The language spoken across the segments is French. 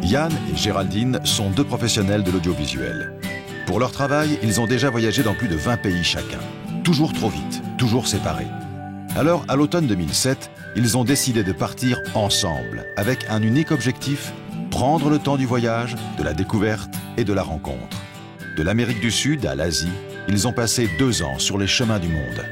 Yann et Géraldine sont deux professionnels de l'audiovisuel. Pour leur travail, ils ont déjà voyagé dans plus de 20 pays chacun. Toujours trop vite, toujours séparés. Alors, à l'automne 2007, ils ont décidé de partir ensemble, avec un unique objectif, prendre le temps du voyage, de la découverte et de la rencontre. De l'Amérique du Sud à l'Asie, ils ont passé 2 ans sur les chemins du monde.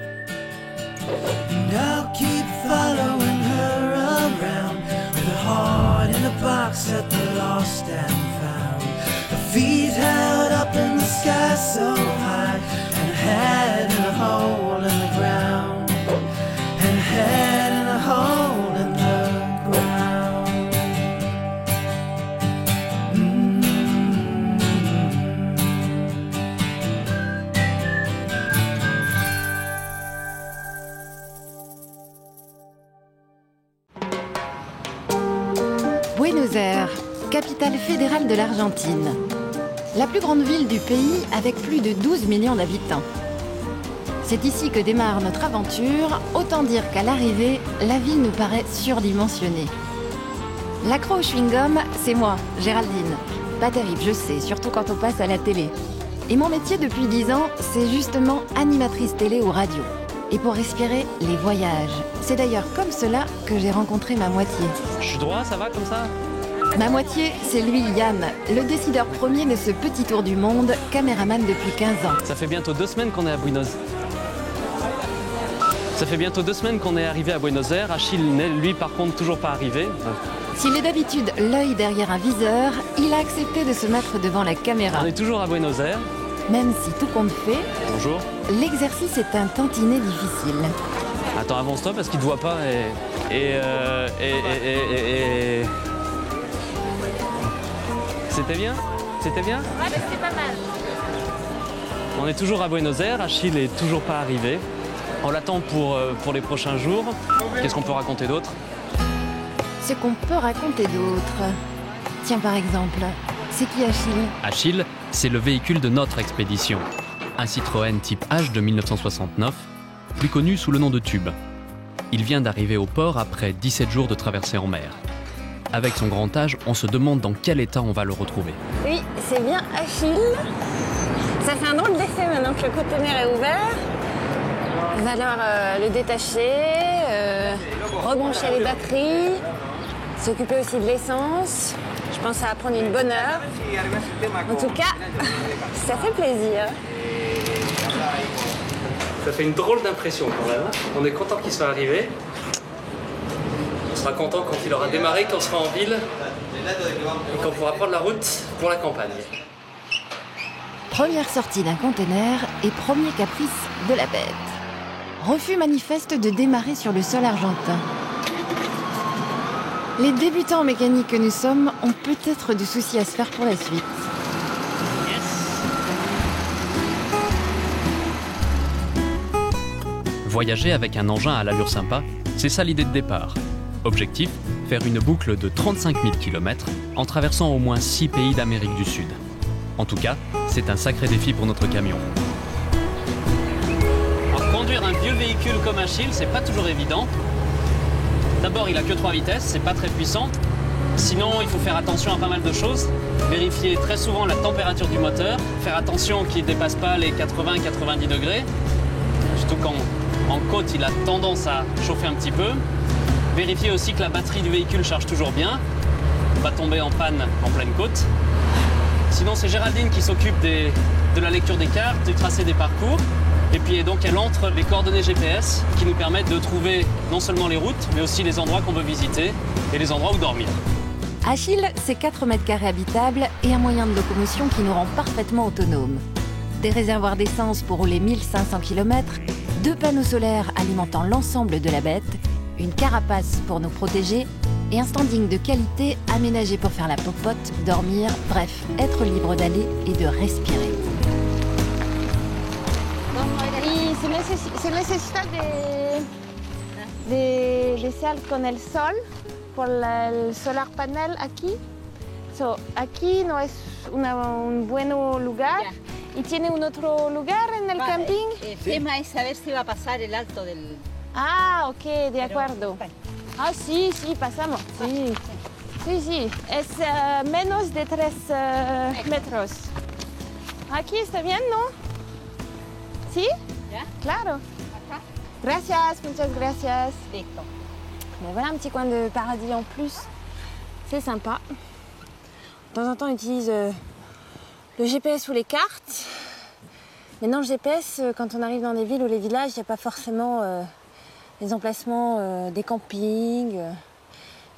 Now keep following her around with a heart in a box at the lost and found. Her feet held up in the sky so high, and a head in a hole in the ground, and a head in a hole in the ground. Buenos Aires, capitale fédérale de l'Argentine. La plus grande ville du pays avec plus de 12 millions d'habitants. C'est ici que démarre notre aventure, autant dire qu'à l'arrivée, la ville nous paraît surdimensionnée. L'accro au chewing-gum, c'est moi, Géraldine. Pas terrible, je sais, surtout quand on passe à la télé. Et mon métier depuis 10 ans, c'est justement animatrice télé ou radio. Et pour respirer, les voyages. C'est d'ailleurs comme cela que j'ai rencontré ma moitié. Je suis droit, ça va comme ça? Ma moitié, c'est lui, Yann, le décideur premier de ce petit tour du monde, caméraman depuis 15 ans. Ça fait bientôt 2 semaines qu'on est à Buenos Aires. Ça fait bientôt 2 semaines qu'on est arrivé à Buenos Aires. Achille, lui, par contre, toujours pas arrivé. S'il est d'habitude l'œil derrière un viseur, il a accepté de se mettre devant la caméra. On est toujours à Buenos Aires. Même si tout compte fait, Bonjour. l'exercice est un tantinet difficile. Attends, avance-toi parce qu'il te voit pas et... C'était bien? C'était bien? Ouais, c'était pas mal. On est toujours à Buenos Aires. Achille est toujours pas arrivé. On l'attend pour les prochains jours. Qu'est-ce qu'on peut raconter d'autre? Ce qu'on peut raconter d'autre. Tiens, par exemple, c'est qui Achille? Achille, c'est le véhicule de notre expédition. Un Citroën type H de 1969, plus connu sous le nom de Tube. Il vient d'arriver au port après 17 jours de traversée en mer. Avec son grand âge, on se demande dans quel état on va le retrouver. Oui, c'est bien Achille. Ça fait un drôle d'effet maintenant que le conteneur est ouvert. Il va falloir le détacher, rebrancher les batteries, s'occuper aussi de l'essence. Je pense que ça va prendre une bonne heure. En tout cas, ça fait plaisir. Ça fait une drôle d'impression quand même. On est content qu'il soit arrivé. On sera content quand il aura démarré, quand on sera en ville et qu'on pourra prendre la route pour la campagne. Première sortie d'un conteneur et premier caprice de la bête. Refus manifeste de démarrer sur le sol argentin. Les débutants en mécanique que nous sommes ont peut-être du souci à se faire pour la suite. Voyager avec un engin à l'allure sympa, c'est ça l'idée de départ. Objectif, faire une boucle de 35 000 km en traversant au moins 6 pays d'Amérique du Sud. En tout cas, c'est un sacré défi pour notre camion. Alors, conduire un vieux véhicule comme Achille, c'est pas toujours évident. D'abord, il a que 3 vitesses, c'est pas très puissant. Sinon, il faut faire attention à pas mal de choses. Vérifier très souvent la température du moteur, faire attention qu'il ne dépasse pas les 80-90 degrés. Surtout quand en côte, il a tendance à chauffer un petit peu. Vérifier aussi que la batterie du véhicule charge toujours bien. On va tomber en panne en pleine côte. Sinon, c'est Géraldine qui s'occupe de la lecture des cartes, du tracé des parcours. Et puis donc, elle entre les coordonnées GPS qui nous permettent de trouver non seulement les routes, mais aussi les endroits qu'on veut visiter et les endroits où dormir. Achille, c'est 4 mètres carrés habitables et un moyen de locomotion qui nous rend parfaitement autonomes. Des réservoirs d'essence pour rouler 1500 km, 2 panneaux solaires alimentant l'ensemble de la bête, une carapace pour nous protéger et un standing de qualité aménagé pour faire la popote, dormir, bref, être libre d'aller et de respirer. Y se necesita de sal con el sol por el solar panel aquí. So, aquí no es un buen lugar. ¿Y tiene un otro lugar en el camping? El tema es saber si va a pasar el alto del... Ah, ok, de acuerdo. Ah, sí, pasamos. Sí. Sí, sí, es menos de 3 metros. Aquí está bien, ¿no? ¿Sí? ¿Ya? Claro. Acá. Gracias, muchas gracias. Listo. Bon, voilà un petit coin de paradis en plus. C'est sympa. De temps en temps, on utilise le GPS ou les cartes. Mais non, le GPS, quand on arrive dans des villes ou les villages, il n'y a pas forcément les emplacements des campings.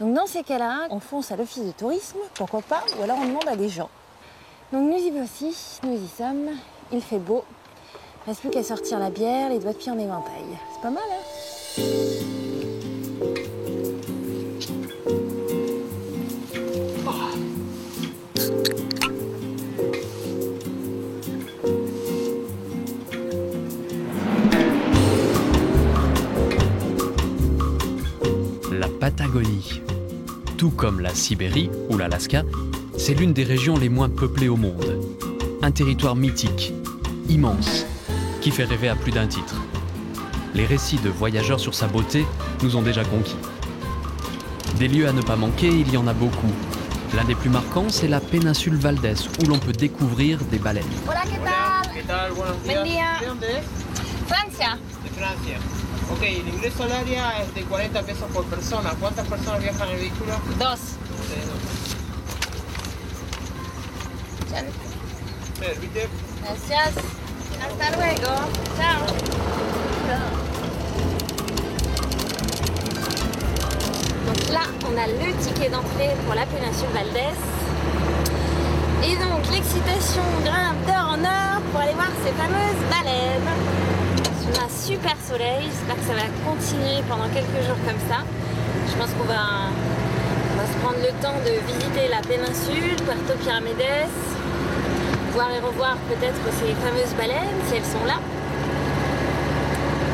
Donc dans ces cas-là, on fonce à l'office de tourisme, pourquoi pas, ou alors on demande à des gens. Donc nous y voici, nous y sommes, il fait beau. Il ne reste plus qu'à sortir la bière, les doigts de pied en éventail. C'est pas mal, hein? La Patagonie. Tout comme la Sibérie ou l'Alaska, c'est l'une des régions les moins peuplées au monde. Un territoire mythique, immense, qui fait rêver à plus d'un titre. Les récits de voyageurs sur sa beauté nous ont déjà conquis. Des lieux à ne pas manquer, il y en a beaucoup. L'un des plus marquants, c'est la péninsule Valdés, où l'on peut découvrir des baleines. Hola, ¿qué tal? ¿Qué tal? Buenos Buen días. día. ¿De dónde es? Francia. De Francia. Ok, el ingreso al área es de 40 pesos por persona. ¿Cuántas personas viajan en el vehículo? 2. ¿Viste? Gracias. Hasta luego. Ciao. Donc là, on a le ticket d'entrée pour la péninsule Valdés. Et donc, l'excitation grimpe d'heure en heure pour aller voir ces fameuses baleines. Sous un super soleil, j'espère que ça va continuer pendant quelques jours comme ça. Je pense qu'on va se prendre le temps de visiter la péninsule, Puerto Piramedes, voir et revoir peut-être ces fameuses baleines, si elles sont là.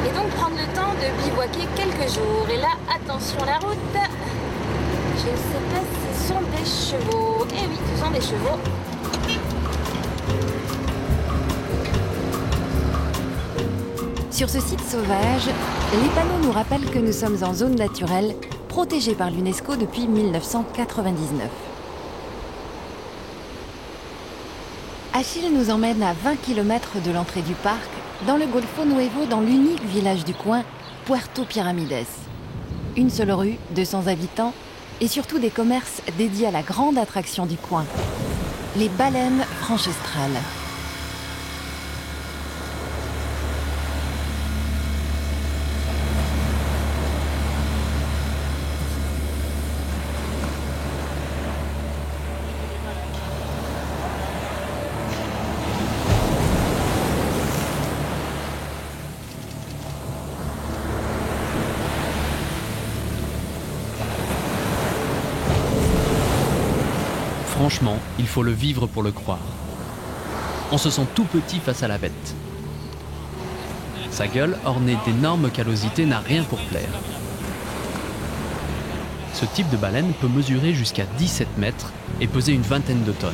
Et donc prendre le temps de bivouaquer quelques jours. Et là, attention la route. Je ne sais pas si ce sont des chevaux. Eh oui, ce sont des chevaux. Sur ce site sauvage, les panneaux nous rappellent que nous sommes en zone naturelle, protégée par l'UNESCO depuis 1999. Achille nous emmène à 20 km de l'entrée du parc, dans le Golfo Nuevo, dans l'unique village du coin, Puerto Piramedes. Une seule rue, 200 habitants, et surtout des commerces dédiés à la grande attraction du coin, les baleines franchestrales. Franchement, il faut le vivre pour le croire. On se sent tout petit face à la bête. Sa gueule, ornée d'énormes callosités, n'a rien pour plaire. Ce type de baleine peut mesurer jusqu'à 17 mètres et peser une vingtaine de tonnes.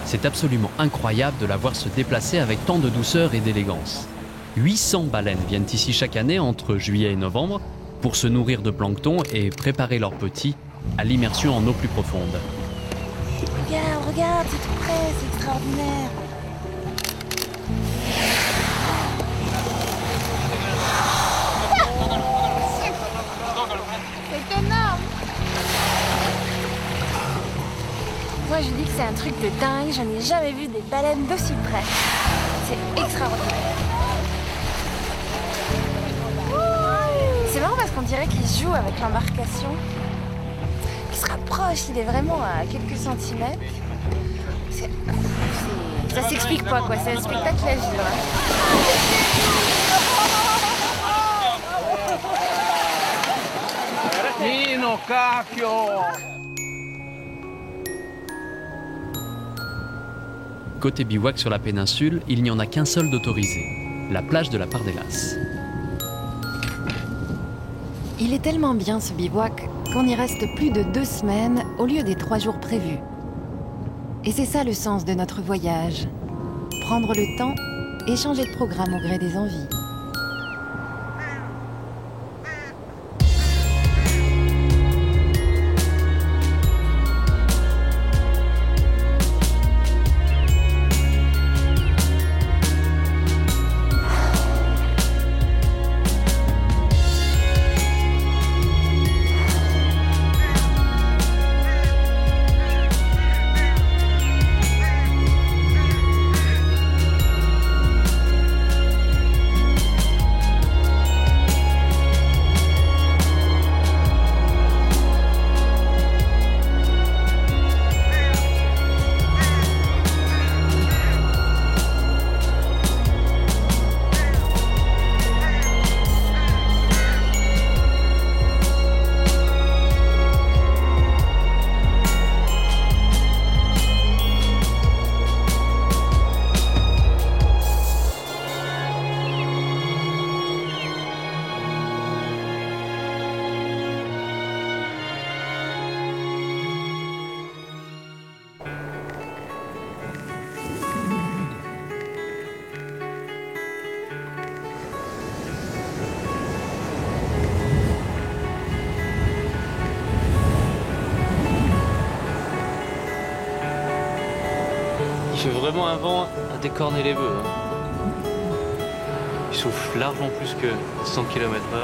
C'est absolument incroyable de la voir se déplacer avec tant de douceur et d'élégance. 800 baleines viennent ici chaque année entre juillet et novembre pour se nourrir de plancton et préparer leurs petits à l'immersion en eau plus profonde. Regarde, regarde, c'est tout près, c'est extraordinaire. C'est énorme. Moi je dis que c'est un truc de dingue, je n'ai jamais vu des baleines d'aussi près. C'est extraordinaire. C'est marrant parce qu'on dirait qu'ils jouent avec l'embarcation. Il se rapproche, il est vraiment à quelques centimètres. Ça s'explique pas quoi, c'est un spectacle à vivre. Nino, cacchio! Côté bivouac sur la péninsule, il n'y en a qu'un seul d'autorisé, la plage de la Pardelas. Il est tellement bien ce bivouac qu'on y reste plus de 2 semaines au lieu des 3 jours prévus. Et c'est ça le sens de notre voyage. Prendre le temps et changer de programme au gré des envies. J'ai vraiment un vent à décorner les bœufs. Hein. Il souffle largement plus que 100 km/h.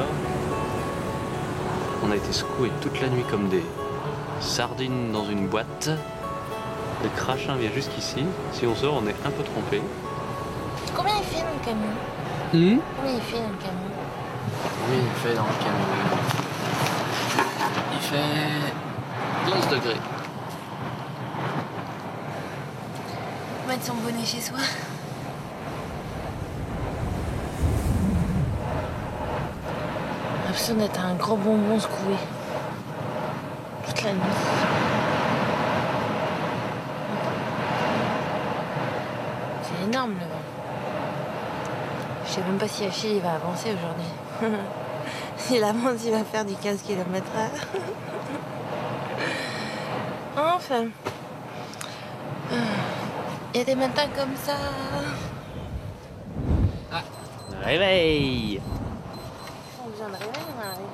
On a été secoués toute la nuit comme des sardines dans une boîte. Le crachin vient jusqu'ici. Si on sort, on est un peu trompé. Combien il fait dans le camion Combien il fait dans le camion Combien il fait dans le camion? Il fait 11 degrés. Mettre son bonnet chez soi. J'ai l'impression d'être un gros bonbon secoué. Toute la nuit. C'est énorme le vent. Je sais même pas si Achille il va avancer aujourd'hui. S'il avance, il va faire du 15 km/h. Enfin. Il y a des matins comme ça. Ah, réveil! On a besoin de réveil, on a réveil.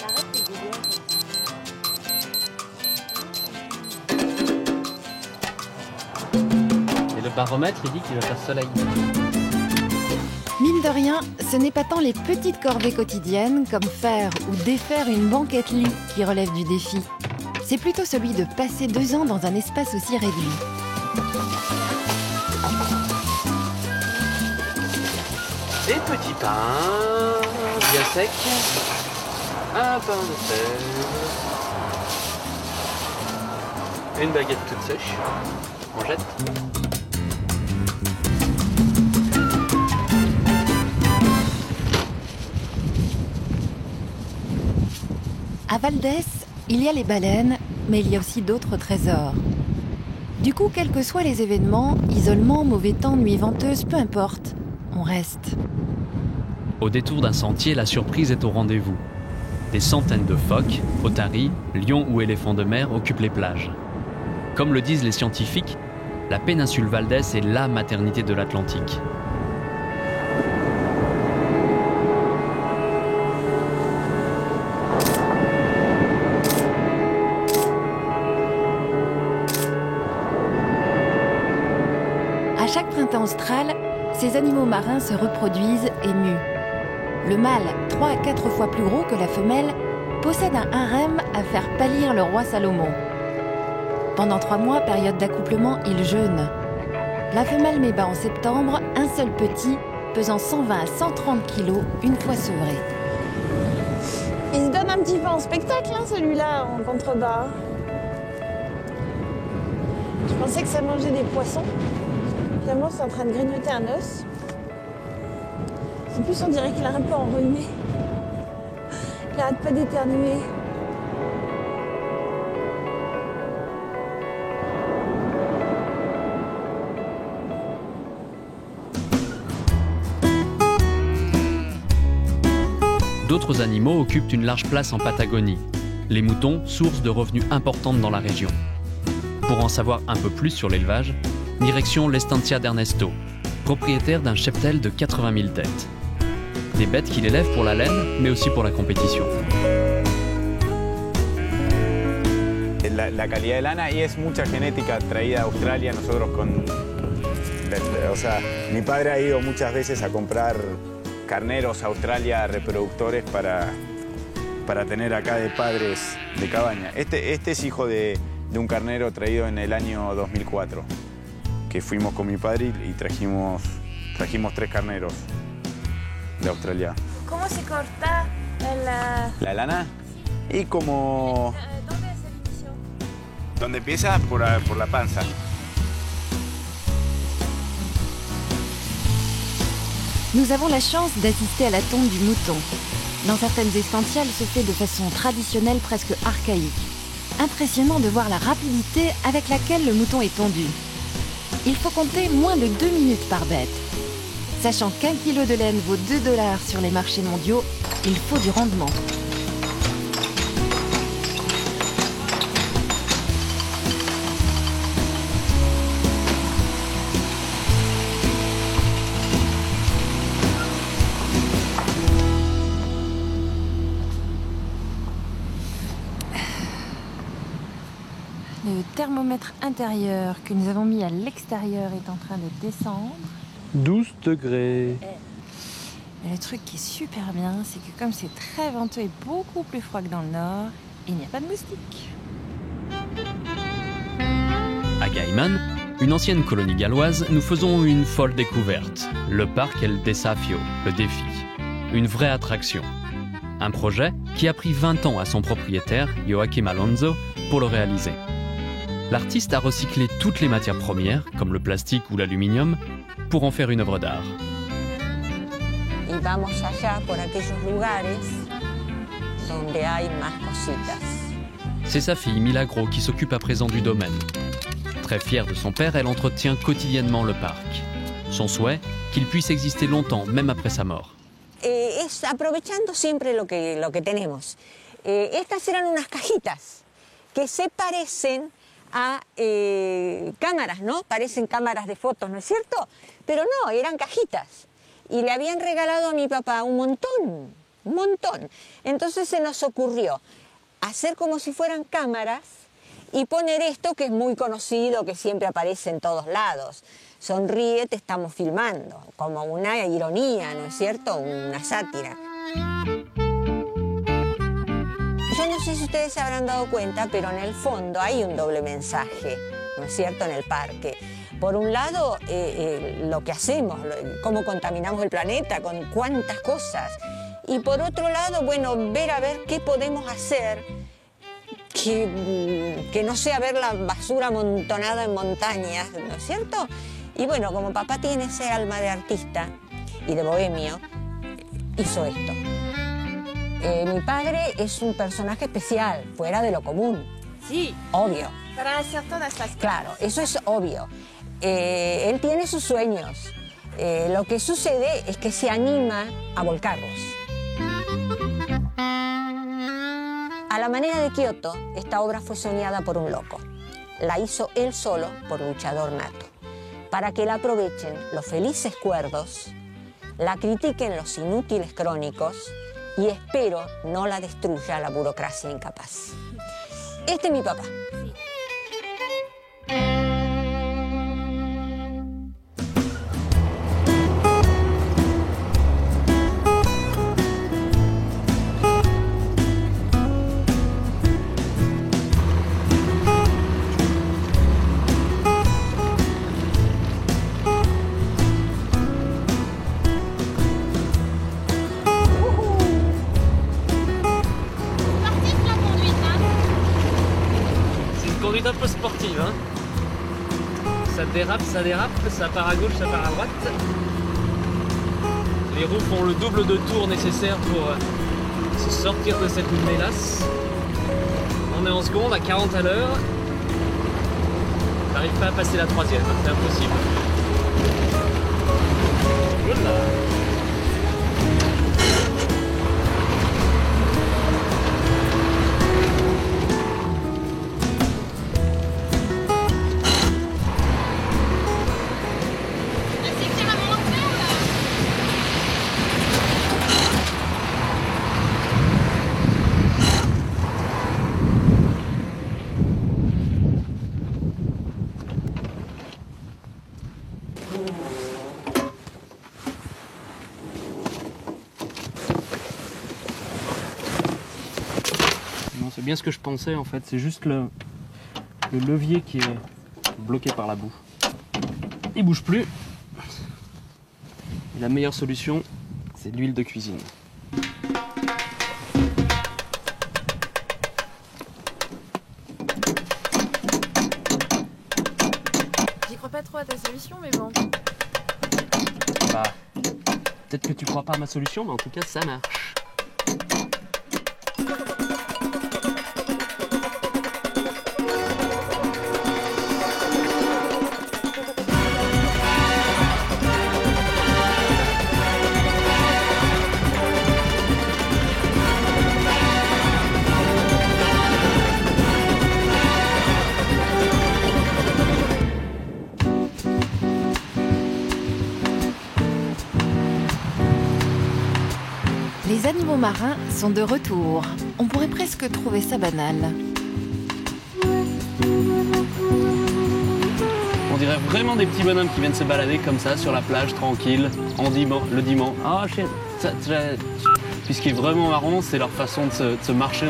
Arrête les délires comme ça. Et le baromètre, il dit qu'il va faire soleil. Mine de rien, ce n'est pas tant les petites corvées quotidiennes comme faire ou défaire une banquette lit qui relève du défi. C'est plutôt celui de passer 2 ans dans un espace aussi réduit. Des petits pains, bien secs, un pain de sel, une baguette toute sèche, on jette. À Valdès, il y a les baleines, mais il y a aussi d'autres trésors. Du coup, quels que soient les événements, isolement, mauvais temps, nuit venteuse, peu importe, on reste. Au détour d'un sentier, la surprise est au rendez-vous. Des centaines de phoques, otaries, lions ou éléphants de mer occupent les plages. Comme le disent les scientifiques, la péninsule Valdès est la maternité de l'Atlantique. À chaque printemps austral, ces animaux marins se reproduisent et muent. Le mâle, 3 à 4 fois plus gros que la femelle, possède un harem à faire pâlir le roi Salomon. Pendant 3 mois, période d'accouplement, il jeûne. La femelle met bas en septembre un seul petit, pesant 120 à 130 kilos, une fois sevré. Il se donne un petit peu en spectacle, hein, celui-là, en contrebas. Je pensais que ça mangeait des poissons. Finalement, c'est en train de grignoter un os. En plus, on dirait qu'il a un peu enrhumé. Il arrête pas d'éternuer. D'autres animaux occupent une large place en Patagonie. Les moutons, source de revenus importante dans la région. Pour en savoir un peu plus sur l'élevage, direction l'Estancia d'Ernesto, propriétaire d'un cheptel de 80 000 têtes. Des bêtes qu'il élève pour la laine, mais aussi pour la compétition. La calidad de lana y es mucha genética traída a Australia. Nosotros o sea, mi padre ha ido muchas veces a comprar carneros a Australia reproductores para tener acá de padres de cabaña. Este es hijo de un carnero traído en el año 2004, que fuimos con mi padre y trajimos 3 carneros de Australia. ¿Cómo se corta la lana? Y como... ¿Dónde es el inicio? Donde empieza por la panza. Nous avons la chance d'assister à la tonte du mouton. Dans certaines estancias, elle se fait de façon traditionnelle, presque archaïque. Impressionnant de voir la rapidité avec laquelle le mouton est tondu. Il faut compter moins de 2 minutes par bête. Sachant qu'1 kilo de laine vaut 2 $ sur les marchés mondiaux, il faut du rendement. Le thermomètre intérieur que nous avons mis à l'extérieur est en train de descendre. 12 degrés. Mais le truc qui est super bien, c'est que comme c'est très venteux et beaucoup plus froid que dans le nord, il n'y a pas de moustiques. À Gaiman, une ancienne colonie galloise, nous faisons une folle découverte. Le parc El Desafio, le défi. Une vraie attraction. Un projet qui a pris 20 ans à son propriétaire, Joaquim Alonso, pour le réaliser. L'artiste a recyclé toutes les matières premières, comme le plastique ou l'aluminium, pour en faire une œuvre d'art. Y vamos allá por aquellos lugares donde hay más cositas. C'est sa fille Milagro qui s'occupe à présent du domaine. Très fière de son père, elle entretient quotidiennement le parc. Son souhait, qu'il puisse exister longtemps, même après sa mort. Es aprovechando siempre lo que tenemos. Estas eran unas cajitas que se parecen a cámaras, ¿no? Parecen cámaras de fotos, ¿no es cierto? Pero no, eran cajitas. Y le habían regalado a mi papá un montón. Entonces se nos ocurrió hacer como si fueran cámaras y poner esto que es muy conocido, que siempre aparece en todos lados. Sonríe, te estamos filmando, como una ironía, ¿no es cierto? Una sátira. Yo no sé si ustedes se habrán dado cuenta, pero en el fondo hay un doble mensaje, ¿no es cierto?, en el parque. Por un lado, lo que hacemos, cómo contaminamos el planeta, con cuántas cosas. Y por otro lado, bueno, ver a ver qué podemos hacer que no sea ver la basura amontonada en montañas, ¿no es cierto? Y bueno, como papá tiene ese alma de artista y de bohemio, hizo esto. Mi padre es un personaje especial, fuera de lo común. Sí. Obvio. Para hacer todas las... Claro, eso es obvio. Él tiene sus sueños. Lo que sucede es que se anima a volcarlos. A la manera de Kioto, esta obra fue soñada por un loco. La hizo él solo por luchador nato. Para que la aprovechen los felices cuerdos, la critiquen los inútiles crónicos y espero no la destruya la burocracia incapaz. Este es mi papá. Conduite un peu sportive, hein. Ça dérape, ça part à gauche, ça part à droite. Les roues font le double de tour nécessaire pour se sortir de cette mélasse. On est en seconde à 40 à l'heure. J'arrive pas à passer la troisième, c'est impossible. Voilà. C'est bien ce que je pensais en fait, c'est juste le levier qui est bloqué par la boue. Il bouge plus. Et la meilleure solution, c'est l'huile de cuisine. J'y crois pas trop à ta solution, mais bon. Bah, peut-être que tu crois pas à ma solution, mais en tout cas ça marche. Les animaux marins sont de retour. On pourrait presque trouver ça banal. On dirait vraiment des petits bonhommes qui viennent se balader comme ça sur la plage, tranquille, le dimanche. Ah, puis ce qui est vraiment marrant, c'est leur façon de se marcher.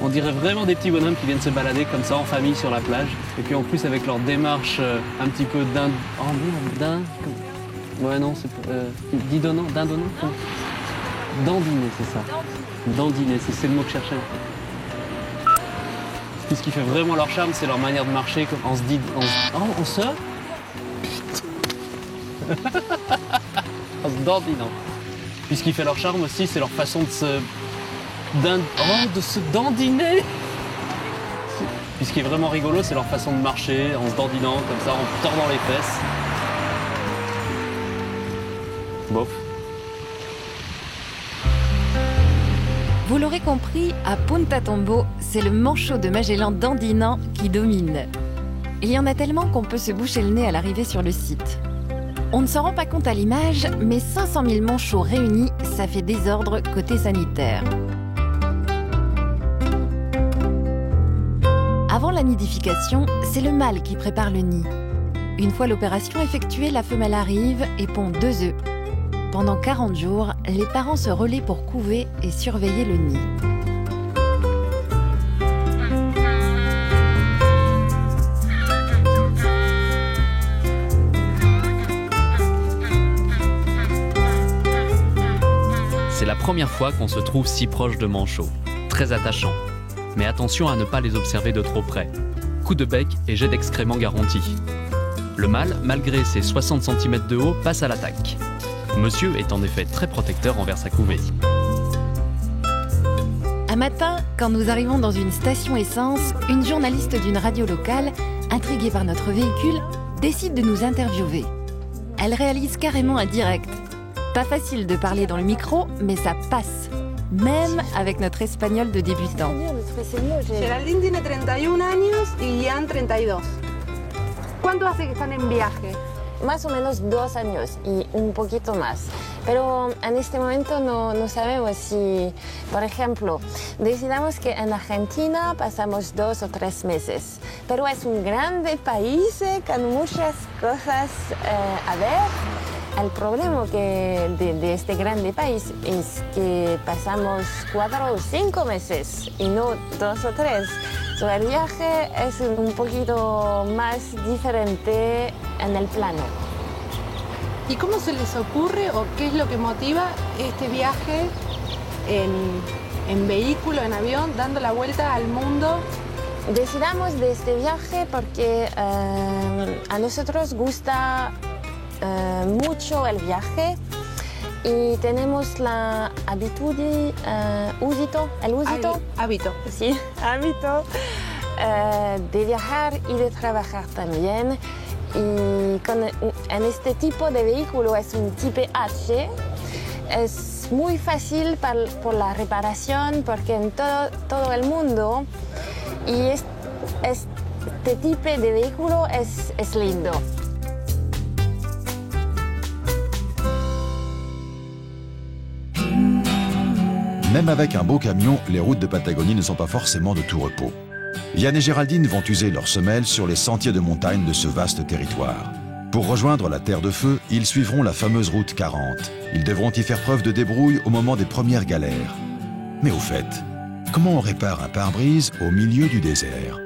On dirait vraiment des petits bonhommes qui viennent se balader comme ça en famille sur la plage. Et puis en plus avec leur démarche un petit peu dandiné, c'est ça. Dandiné, c'est le mot que je cherchais. Puis ce qui fait vraiment leur charme, c'est leur manière de marcher en se dit... En se dandinant. Puis ce qui fait leur charme aussi, c'est leur façon de se dandiner. Puis ce qui est vraiment rigolo, c'est leur façon de marcher en se dandinant comme ça, en tordant les fesses. Bof. Vous l'aurez compris, à Punta Tombo, c'est le manchot de Magellan dandinant qui domine. Il y en a tellement qu'on peut se boucher le nez à l'arrivée sur le site. On ne s'en rend pas compte à l'image, mais 500 000 manchots réunis, ça fait désordre côté sanitaire. Avant la nidification, c'est le mâle qui prépare le nid. Une fois l'opération effectuée, la femelle arrive et pond 2 œufs. Pendant 40 jours, les parents se relaient pour couver et surveiller le nid. C'est la première fois qu'on se trouve si proche de manchots. Très attachants. Mais attention à ne pas les observer de trop près. Coup de bec et jet d'excréments garantis. Le mâle, malgré ses 60 cm de haut, passe à l'attaque. Monsieur est en effet très protecteur envers sa couvée. Un matin, quand nous arrivons dans une station essence, une journaliste d'une radio locale, intriguée par notre véhicule, décide de nous interviewer. Elle réalise carrément un direct. Pas facile de parler dans le micro, mais ça passe. Même avec notre espagnol de débutant. Geraldine tiene 31 años y Ian 32. ¿Cuánto hace que están en viaje? Más o menos 2 años y un poquito más. Pero en este momento no sabemos si, por ejemplo, decidamos que en Argentina pasamos 2 o 3 meses. Pero es un grande país con muchas cosas a ver. El problema de este grande país es que pasamos 4 o 5 meses y no 2 o 3. El viaje es un poquito más diferente en el plano. ¿Y cómo se les ocurre o qué es lo que motiva este viaje en vehículo, en avión, dando la vuelta al mundo? Decidamos de este viaje porque a nosotros gusta mucho el viaje y tenemos la hábito de viajar y de trabajar también. Y en este tipo de vehículo es un tipo H, es muy fácil por la reparación porque en todo el mundo y este tipo de vehículo es lindo. Même avec un beau camion, les routes de Patagonie ne sont pas forcément de tout repos. Yann et Géraldine vont user leurs semelles sur les sentiers de montagne de ce vaste territoire. Pour rejoindre la Terre de Feu, ils suivront la fameuse route 40. Ils devront y faire preuve de débrouille au moment des premières galères. Mais au fait, comment on répare un pare-brise au milieu du désert ?